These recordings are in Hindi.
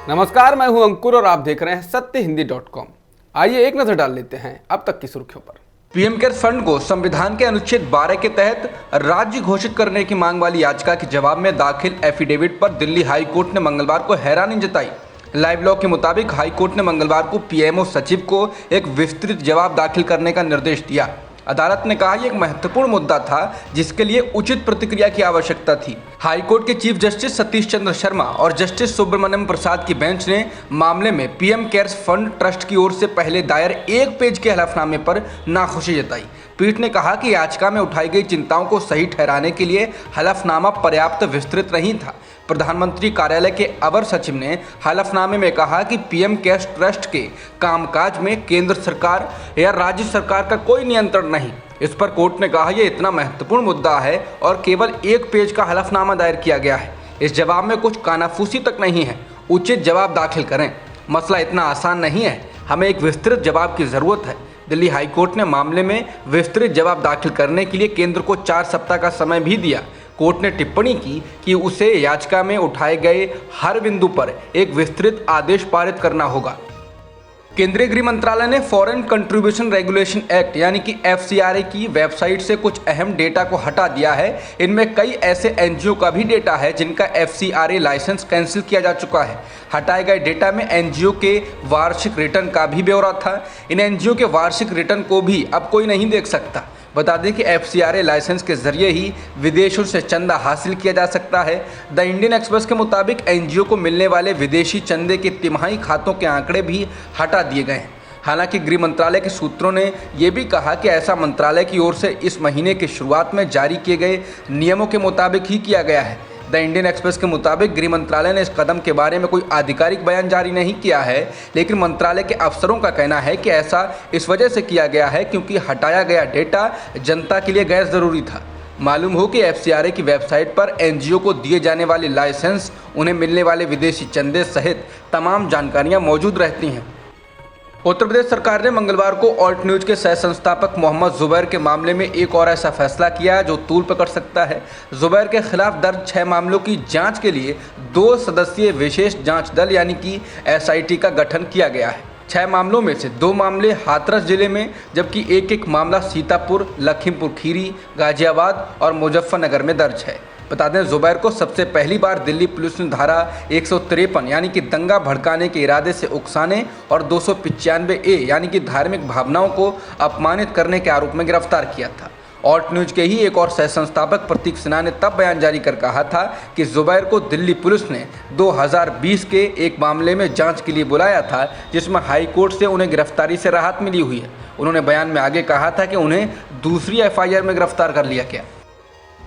नमस्कार, मैं हूं अंकुर और आप देख रहे हैं सत्यहिंदी.com। आइए एक नजर डाल लेते हैं अब तक की सुर्खियों पर। पीएम केयर्स फंड को संविधान के अनुच्छेद 12 के तहत राज्य घोषित करने की मांग वाली याचिका के जवाब में दाखिल एफिडेविट पर दिल्ली हाई कोर्ट ने मंगलवार को हैरानी जताई। लाइव लॉ के मुताबिक हाई कोर्ट ने मंगलवार को पीएमओ सचिव को एक विस्तृत जवाब दाखिल करने का निर्देश दिया। अदालत ने कहा यह एक महत्वपूर्ण मुद्दा था जिसके लिए उचित प्रतिक्रिया की आवश्यकता थी। हाईकोर्ट के चीफ जस्टिस सतीश चंद्र शर्मा और जस्टिस सुब्रमण्यम प्रसाद की बेंच ने मामले में पीएम केयर्स फंड ट्रस्ट की ओर से पहले दायर एक पेज के हलफनामे पर नाखुशी जताई। पीठ ने कहा कि याचिका में उठाई गई चिंताओं को सही ठहराने के लिए हलफनामा पर्याप्त विस्तृत नहीं था। प्रधानमंत्री कार्यालय के अवर सचिव ने हलफनामे में कहा कि पीएम केयर्स ट्रस्ट के कामकाज में केंद्र सरकार या राज्य सरकार का कोई नियंत्रण नहीं। इस पर कोर्ट ने कहा यह इतना महत्वपूर्ण मुद्दा है और केवल एक पेज का हलफनामा दायर किया गया है। इस जवाब में कुछ कानाफूसी तक नहीं है। उचित जवाब दाखिल करें। मसला इतना आसान नहीं है, हमें एक विस्तृत जवाब की ज़रूरत है। दिल्ली हाईकोर्ट ने मामले में विस्तृत जवाब दाखिल करने के लिए केंद्र को 4 सप्ताह का समय भी दिया। कोर्ट ने टिप्पणी की कि उसे याचिका में उठाए गए हर बिंदु पर एक विस्तृत आदेश पारित करना होगा। केंद्रीय गृह मंत्रालय ने फॉरेन कंट्रीब्यूशन रेगुलेशन एक्ट यानी कि FCRA की वेबसाइट से कुछ अहम डेटा को हटा दिया है। इनमें कई ऐसे एनजीओ का भी डेटा है जिनका FCRA लाइसेंस कैंसिल किया जा चुका है। हटाए गए डेटा में एनजीओ के वार्षिक रिटर्न का भी ब्यौरा था। इन एनजीओ के वार्षिक रिटर्न को भी अब कोई नहीं देख सकता। बता दें कि FCRA लाइसेंस के जरिए ही विदेशों से चंदा हासिल किया जा सकता है। द इंडियन एक्सप्रेस के मुताबिक एनजीओ को मिलने वाले विदेशी चंदे के तिमाही खातों के आंकड़े भी हटा दिए गए हैं। हालांकि गृह मंत्रालय के सूत्रों ने यह भी कहा कि ऐसा मंत्रालय की ओर से इस महीने की शुरुआत में जारी किए गए नियमों के मुताबिक ही किया गया है। द इंडियन एक्सप्रेस के मुताबिक गृह मंत्रालय ने इस कदम के बारे में कोई आधिकारिक बयान जारी नहीं किया है, लेकिन मंत्रालय के अफसरों का कहना है कि ऐसा इस वजह से किया गया है क्योंकि हटाया गया डेटा जनता के लिए गैर ज़रूरी था। मालूम हो कि FCRA की वेबसाइट पर एनजीओ को दिए जाने वाले लाइसेंस, उन्हें मिलने वाले विदेशी चंदे सहित तमाम जानकारियाँ मौजूद रहती हैं। उत्तर प्रदेश सरकार ने मंगलवार को ऑल्ट न्यूज के सह संस्थापक मोहम्मद जुबैर के मामले में एक और ऐसा फैसला किया जो तूल पकड़ सकता है। जुबैर के खिलाफ दर्ज 6 मामलों की जांच के लिए 2 सदस्यीय विशेष जांच दल यानी कि SIT का गठन किया गया है। 6 मामलों में से 2 मामले हाथरस जिले में, जबकि एक मामला सीतापुर, लखीमपुर खीरी, गाजियाबाद और मुजफ्फरनगर में दर्ज है। बता दें जुबैर को सबसे पहली बार दिल्ली पुलिस ने धारा 153 यानी कि दंगा भड़काने के इरादे से उकसाने और 295A यानी कि धार्मिक भावनाओं को अपमानित करने के आरोप में गिरफ्तार किया था। ऑल्ट न्यूज के ही एक और सह संस्थापक प्रतीक सिन्हा ने तब बयान जारी कर कहा था कि जुबैर को दिल्ली पुलिस ने 2020 के एक मामले में जांच के लिए बुलाया था जिसमें हाई कोर्ट से उन्हें गिरफ्तारी से राहत मिली हुई है। उन्होंने बयान में आगे कहा था कि उन्हें दूसरी FIR में गिरफ्तार कर लिया गया।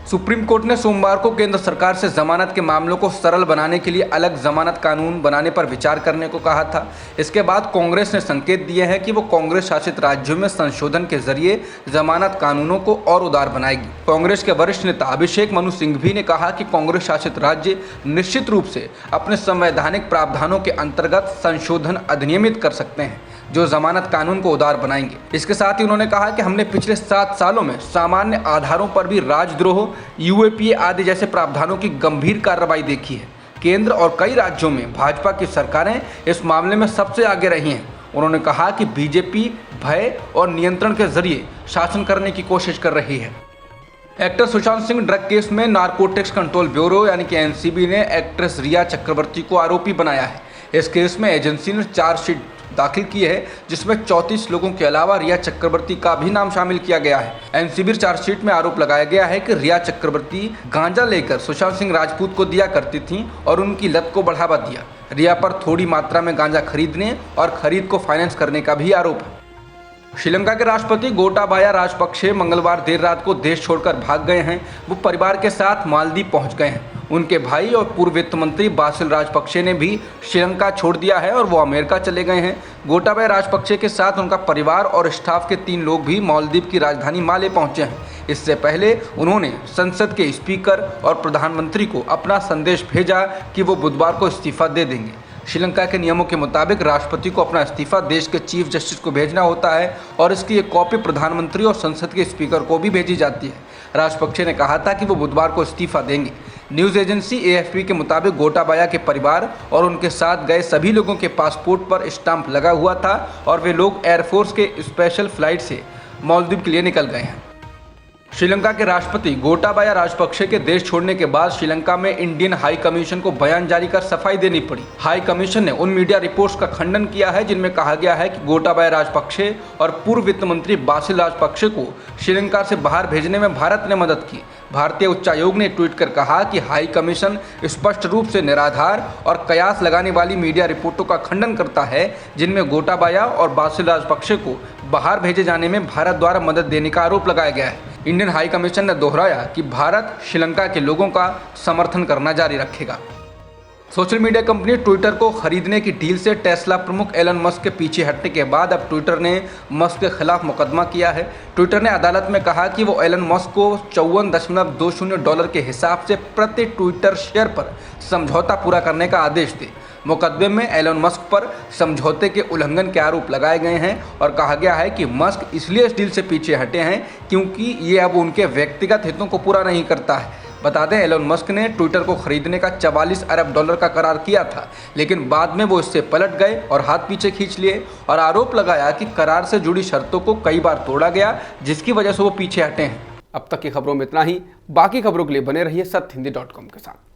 सुप्रीम कोर्ट ने सोमवार को केंद्र सरकार से जमानत के मामलों को सरल बनाने के लिए अलग जमानत कानून बनाने पर विचार करने को कहा था। इसके बाद कांग्रेस ने संकेत दिए हैं कि वो कांग्रेस शासित राज्यों में संशोधन के जरिए जमानत कानूनों को और उदार बनाएगी। कांग्रेस के वरिष्ठ नेता अभिषेक मनु सिंघवी ने कहा कि कांग्रेस शासित राज्य निश्चित रूप से अपने संवैधानिक प्रावधानों के अंतर्गत संशोधन अधिनियमित कर सकते हैं जो जमानत कानून को उदार बनाएंगे। इसके साथ ही उन्होंने कहा कि हमने पिछले 7 सालों में सामान्य आधारों पर भी राजद्रोह, UAPA आदि जैसे प्रावधानों की गंभीर कार्रवाई देखी है। केंद्र और कई राज्यों में भाजपा की सरकारें इस मामले में सबसे आगे रही हैं। उन्होंने कहा कि बीजेपी भय और नियंत्रण के जरिए शासन करने की कोशिश कर रही है। Actor Sushant Singh drug case में नारकोटिक्स कंट्रोल ब्यूरो यानी कि NCB ने एक्ट्रेस रिया चक्रवर्ती को आरोपी बनाया है। इस केस में एजेंसी ने चार्जशीट दाखिल की है जिसमें 34 लोगों के अलावा रिया चक्रवर्ती का भी नाम शामिल किया गया है। NCB चार्जशीट में आरोप लगाया गया है कि रिया चक्रवर्ती गांजा लेकर सुशांत सिंह राजपूत को दिया करती थीं और उनकी लत को बढ़ावा दिया। रिया पर थोड़ी मात्रा में गांजा खरीदने और खरीद को फाइनेंस करने का भी आरोप है। श्रीलंका के राष्ट्रपति गोटाबाया राजपक्षे मंगलवार देर रात को देश छोड़कर भाग गए हैं। वो परिवार के साथ मालदीव पहुंच गए हैं। उनके भाई और पूर्व वित्त मंत्री बासिल राजपक्षे ने भी श्रीलंका छोड़ दिया है और वो अमेरिका चले गए हैं। गोटाबाया राजपक्षे के साथ उनका परिवार और स्टाफ के 3 लोग भी मालदीव की राजधानी माले पहुंचे हैं। इससे पहले उन्होंने संसद के स्पीकर और प्रधानमंत्री को अपना संदेश भेजा कि वो बुधवार को इस्तीफा दे देंगे। श्रीलंका के नियमों के मुताबिक राष्ट्रपति को अपना इस्तीफा देश के चीफ जस्टिस को भेजना होता है और इसकी एक कॉपी प्रधानमंत्री और संसद के स्पीकर को भी भेजी जाती है। राजपक्षे ने कहा था कि वो बुधवार को इस्तीफा देंगे। न्यूज एजेंसी AFP के मुताबिक गोटाबाया के परिवार और उनके साथ गए सभी लोगों के पासपोर्ट पर स्टांप लगा हुआ था और वे लोग एयरफोर्स के स्पेशल फ्लाइट से मालदीव के लिए निकल गए हैं। श्रीलंका के राष्ट्रपति गोटाबाया राजपक्षे के देश छोड़ने के बाद श्रीलंका में इंडियन हाई कमीशन को बयान जारी कर सफाई देनी पड़ी। हाई कमीशन ने उन मीडिया रिपोर्ट्स का खंडन किया है जिनमें कहा गया है कि गोटाबाया राजपक्षे और पूर्व वित्त मंत्री बासिल राजपक्षे को श्रीलंका से बाहर भेजने में भारत ने मदद की। भारतीय उच्चायोग ने ट्वीट कर कहा कि हाई कमीशन स्पष्ट रूप से निराधार और कयास लगाने वाली मीडिया रिपोर्टों का खंडन करता है जिनमें गोटाबाया और बासिल राजपक्षे को बाहर भेजे जाने में भारत द्वारा मदद देने का आरोप लगाया गया है। इंडियन हाई कमीशन ने दोहराया कि भारत श्रीलंका के लोगों का समर्थन करना जारी रखेगा। सोशल मीडिया कंपनी ट्विटर को खरीदने की डील से टेस्ला प्रमुख एलन मस्क के पीछे हटने के बाद अब ट्विटर ने मस्क के खिलाफ मुकदमा किया है। ट्विटर ने अदालत में कहा कि वो एलन मस्क को $54.20 के हिसाब से प्रति ट्विटर शेयर पर समझौता पूरा करने का आदेश दे। मुकदमे में एलन मस्क पर समझौते के उल्लंघन के आरोप लगाए गए हैं और कहा गया है कि मस्क इसलिए इस डील से पीछे हटे हैं क्योंकि ये अब उनके व्यक्तिगत हितों को पूरा नहीं करता है। बता दें, एलन मस्क ने ट्विटर को खरीदने का $44 अरब का करार किया था, लेकिन बाद में वो इससे पलट गए और हाथ पीछे खींच लिए और आरोप लगाया कि करार से जुड़ी शर्तों को कई बार तोड़ा गया, जिसकी वजह से वो पीछे हटे हैं। अब तक की खबरों में इतना ही। बाकी खबरों के लिए बने रहिए सत्य हिंदी.com के साथ।